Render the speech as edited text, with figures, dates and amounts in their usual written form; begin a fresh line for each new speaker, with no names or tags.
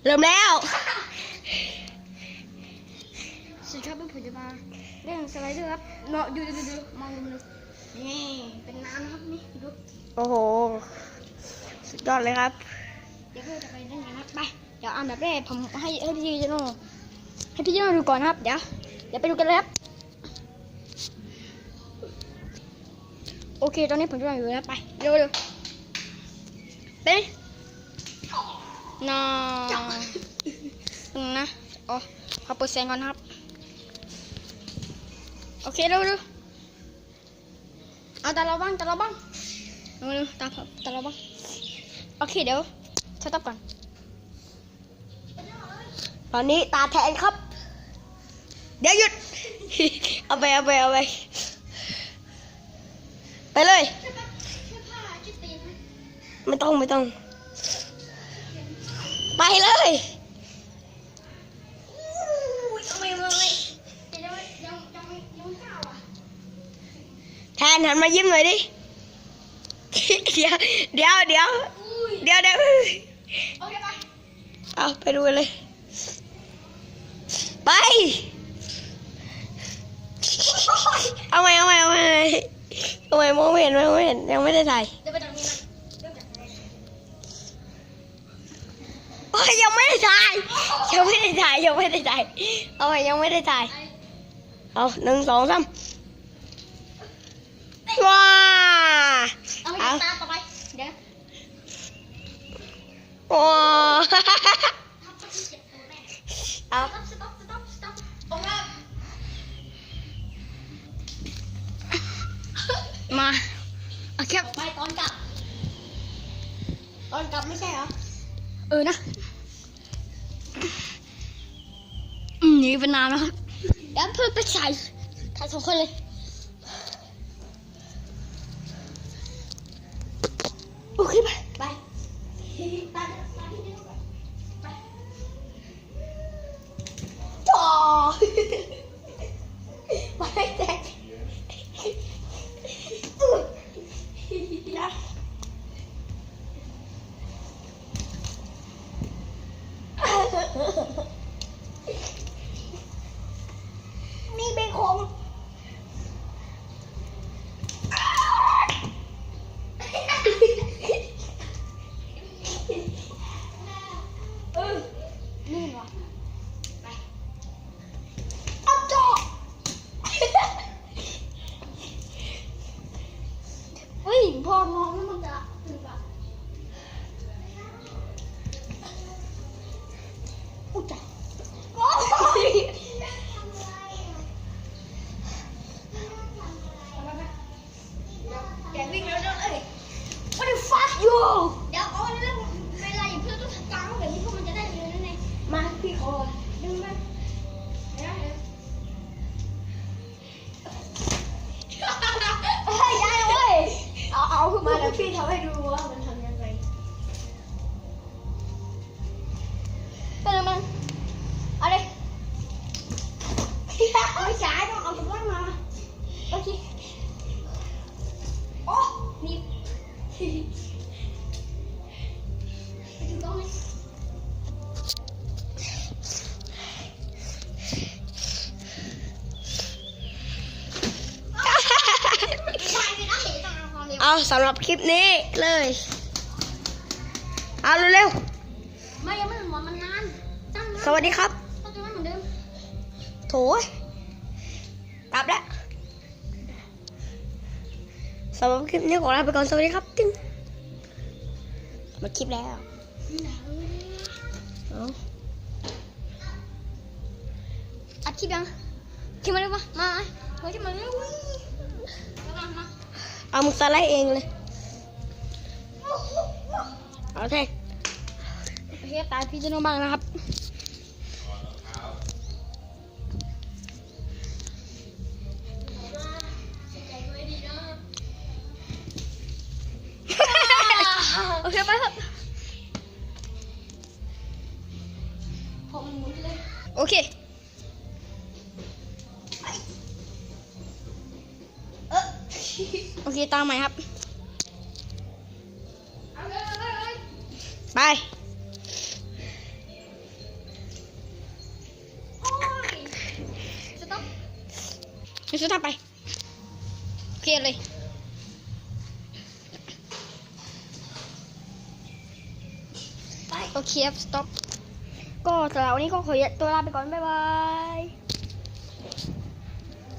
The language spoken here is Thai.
ริ่มแล้ว
สวัสดีครับผมจะมาเล่นสไลเดอร์ครับเนาะดูมองดูนี่เป็นน้ำนะครับนี่ดู
โอ้โหสุดยอดเลยครับ
เดี๋ยวเราจะไปเล่นกันนะไปเดี๋ยวอันดับแรกผมให้พี่เจโน่ดูก่อนนะครับเดี๋ยวไปดูกันเลยครับโอเคตอนนี้ผมจะอยู่แล้วไปเร็วไปน่านะอ๋อขอเปิดเสียงก่อนนะครับโอเคเร็วเอาตาเราบ้างเร็วตาเราบ้างโอเคเดี๋ยวสต็อปก่อน
ตอนนี้ตาแทนครับเดี๋ยวหยุด เอาไปไปเลยไม่ต้องไปเลยแทนหันมายิ้มหน่อยดิ เดี๋ยวเอาไปดูกันเลยไปเอาใหม่มองไม่เห็นยังไม่ได้ถ่ายโอ้ยยังไม่ได้ถ่ายเอาใหม่ยังไม่ได้ถ่ายเอา1 2 3ว้า
เอาตาต่อไปเดี๋ยว
ว้าเอา
สต็อปมาโอเคไปตอนกลับไม่ใช่เหรอนะนี่เป็นน้ำนะครับเดี๋ยวเพิ่มไปใส่ถ่าย2 คนเลยโอเคไป
ต่อไปแจ๊คนี่เป็นของ
นี่เหรอไป
อัพจอ
เฮ้ยพอน้องมันจะถึงกับอุ้ยจ้ะแกวิ่งแล้วเลย
What the fuck you
เดี๋ยวเอาเรื่องเวลาอย่าเพิ่งต้องกางแบบนี้พวกมันจะได้เร็วนั่นเอง
มาพี่ขอ
ดึงมันเดี๋ยว
เฮ้ยได้เว้ยเอาขึ้นมาเดี๋ยวพี่ทำให้ดูว่ามันทำยังไง
เป็นมันอะไร
ไม่ใช่ต้องเอาตรงนั้นมา
โอเค
โอ้
นี่ไปดูตรงนี้
เอาสำหรับคลิปนี้เลยเอาเร็ว
ไม่ยังไม่หมดมันนานตั้ง
ๆสวัสดีครับ
ต้องจะไม่เหมือนเดิม
โถยกลับแล้วสำหรับคลิปนี้ขอลาไปก่อนสวัสดีครับตึ้งหมดคลิปแล้วเอา
อัดคลิปยังที่มาเร็วมาเฮ้ยที่มาเร็วมา
เอามึงสไลด์เองเลยเอาแทน
โอเคตายพี่เจโน่บ้างนะครับโอเคไปครับโอเคโอเคตามใหม่ครับ
ไป
ไปสุดท้ายไปเคลียร์เลยโอเคครับสต็อปก็สำหรับวันนี้ก็ขอตัวลาไปก่อนบ๊ายบาย